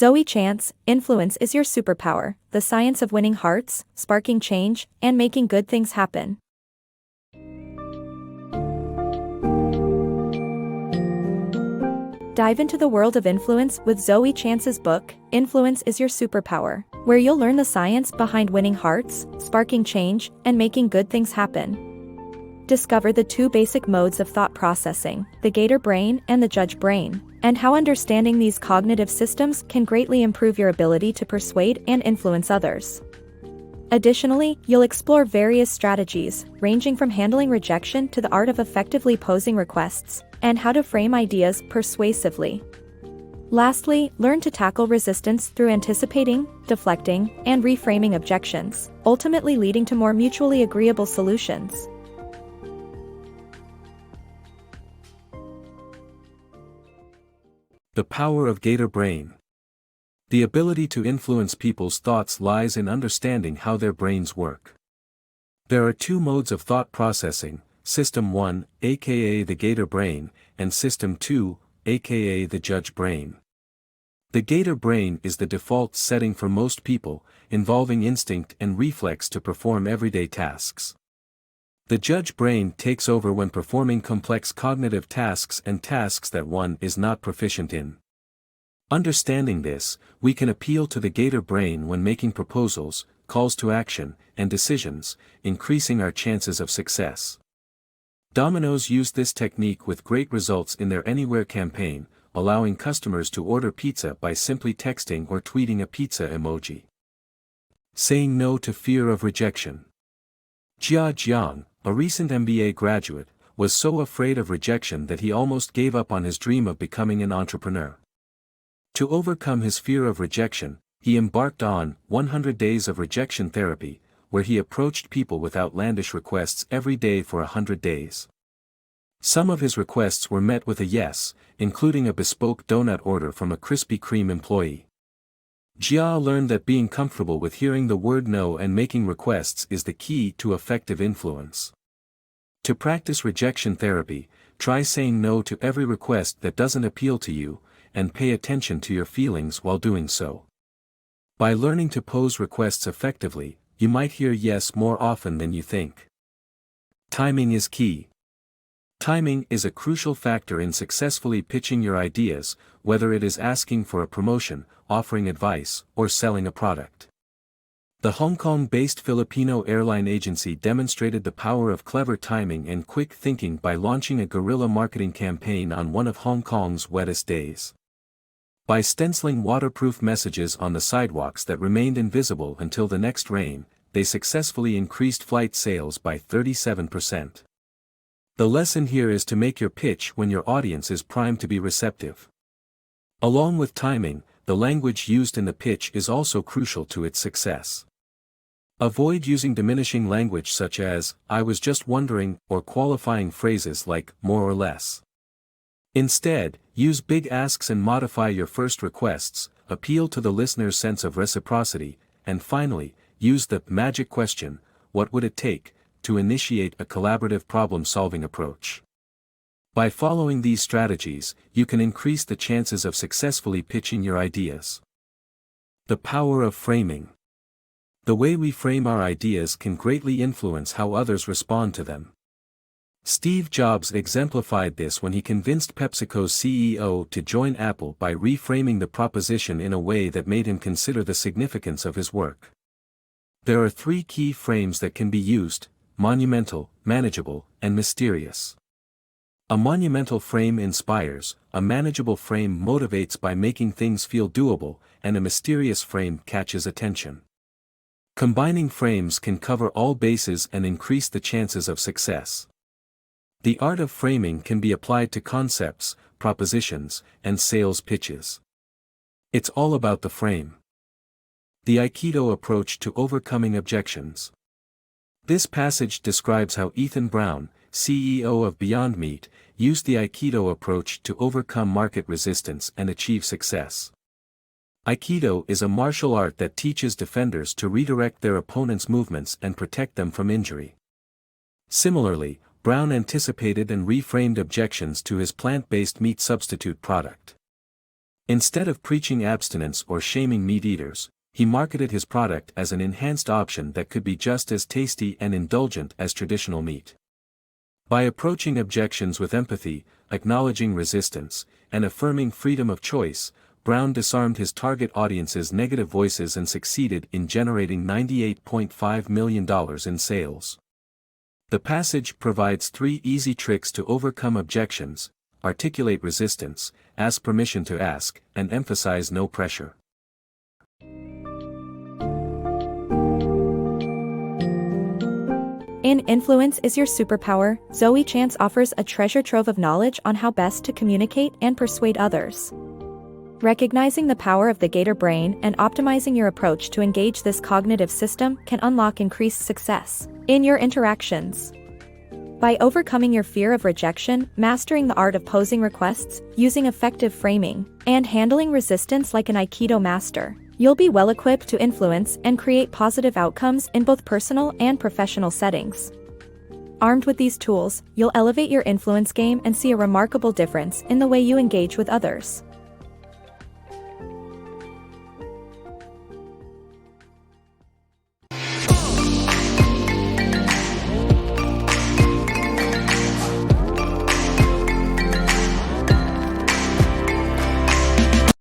Zoe Chance, Influence Is Your Superpower, the science of winning hearts, sparking change, and making good things happen. Dive into the world of influence with Zoe Chance's book, Influence Is Your Superpower, where you'll learn the science behind winning hearts, sparking change, and making good things happen. Discover the two basic modes of thought processing, the Gator brain and the Judge brain, and how understanding these cognitive systems can greatly improve your ability to persuade and influence others. Additionally, you'll explore various strategies, ranging from handling rejection to the art of effectively posing requests, and how to frame ideas persuasively. Lastly, learn to tackle resistance through anticipating, deflecting, and reframing objections, ultimately leading to more mutually agreeable solutions. The power of Gator brain. The ability to influence people's thoughts lies in understanding how their brains work. There are two modes of thought processing, System 1, aka the Gator brain, and System 2, aka the Judge brain. The Gator brain is the default setting for most people, involving instinct and reflex to perform everyday tasks. The Judge brain takes over when performing complex cognitive tasks and tasks that one is not proficient in. Understanding this, we can appeal to the Gator brain when making proposals, calls to action, and decisions, increasing our chances of success. Domino's used this technique with great results in their Anywhere campaign, allowing customers to order pizza by simply texting or tweeting a pizza emoji. Saying no to fear of rejection. Jia Jiang, a recent MBA graduate, was so afraid of rejection that he almost gave up on his dream of becoming an entrepreneur. To overcome his fear of rejection, he embarked on 100 Days of Rejection Therapy, where he approached people with outlandish requests every day for 100 days. Some of his requests were met with a yes, including a bespoke donut order from a Krispy Kreme employee. Jia learned that being comfortable with hearing the word no and making requests is the key to effective influence. To practice rejection therapy, try saying no to every request that doesn't appeal to you, and pay attention to your feelings while doing so. By learning to pose requests effectively, you might hear yes more often than you think. Timing is key. Timing is a crucial factor in successfully pitching your ideas, whether it is asking for a promotion, offering advice, or selling a product. The Hong Kong-based Filipino airline agency demonstrated the power of clever timing and quick thinking by launching a guerrilla marketing campaign on one of Hong Kong's wettest days. By stenciling waterproof messages on the sidewalks that remained invisible until the next rain, they successfully increased flight sales by 37%. The lesson here is to make your pitch when your audience is primed to be receptive. Along with timing, the language used in the pitch is also crucial to its success. Avoid using diminishing language such as, "I was just wondering," or qualifying phrases like, "more or less." Instead, use big asks and modify your first requests, appeal to the listener's sense of reciprocity, and finally, use the magic question, "What would it take?" to initiate a collaborative problem-solving approach. By following these strategies, you can increase the chances of successfully pitching your ideas. The power of framing. The way we frame our ideas can greatly influence how others respond to them. Steve Jobs exemplified this when he convinced PepsiCo's CEO to join Apple by reframing the proposition in a way that made him consider the significance of his work. There are three key frames that can be used: monumental, manageable, and mysterious. A monumental frame inspires, a manageable frame motivates by making things feel doable, and a mysterious frame catches attention. Combining frames can cover all bases and increase the chances of success. The art of framing can be applied to concepts, propositions, and sales pitches. It's all about the frame. The Aikido approach to overcoming objections. This passage describes how Ethan Brown, CEO of Beyond Meat, used the Aikido approach to overcome market resistance and achieve success. Aikido is a martial art that teaches defenders to redirect their opponent's movements and protect them from injury. Similarly, Brown anticipated and reframed objections to his plant-based meat substitute product. Instead of preaching abstinence or shaming meat eaters, he marketed his product as an enhanced option that could be just as tasty and indulgent as traditional meat. By approaching objections with empathy, acknowledging resistance, and affirming freedom of choice, Brown disarmed his target audience's negative voices and succeeded in generating $98.5 million in sales. The passage provides 3 easy tricks to overcome objections: articulate resistance, ask permission to ask, and emphasize no pressure. In Influence Is Your Superpower, Zoe Chance offers a treasure trove of knowledge on how best to communicate and persuade others. Recognizing the power of the Gator brain and optimizing your approach to engage this cognitive system can unlock increased success in your interactions. By overcoming your fear of rejection, mastering the art of posing requests, using effective framing, and handling resistance like an Aikido master, you'll be well equipped to influence and create positive outcomes in both personal and professional settings. Armed with these tools, you'll elevate your influence game and see a remarkable difference in the way you engage with others.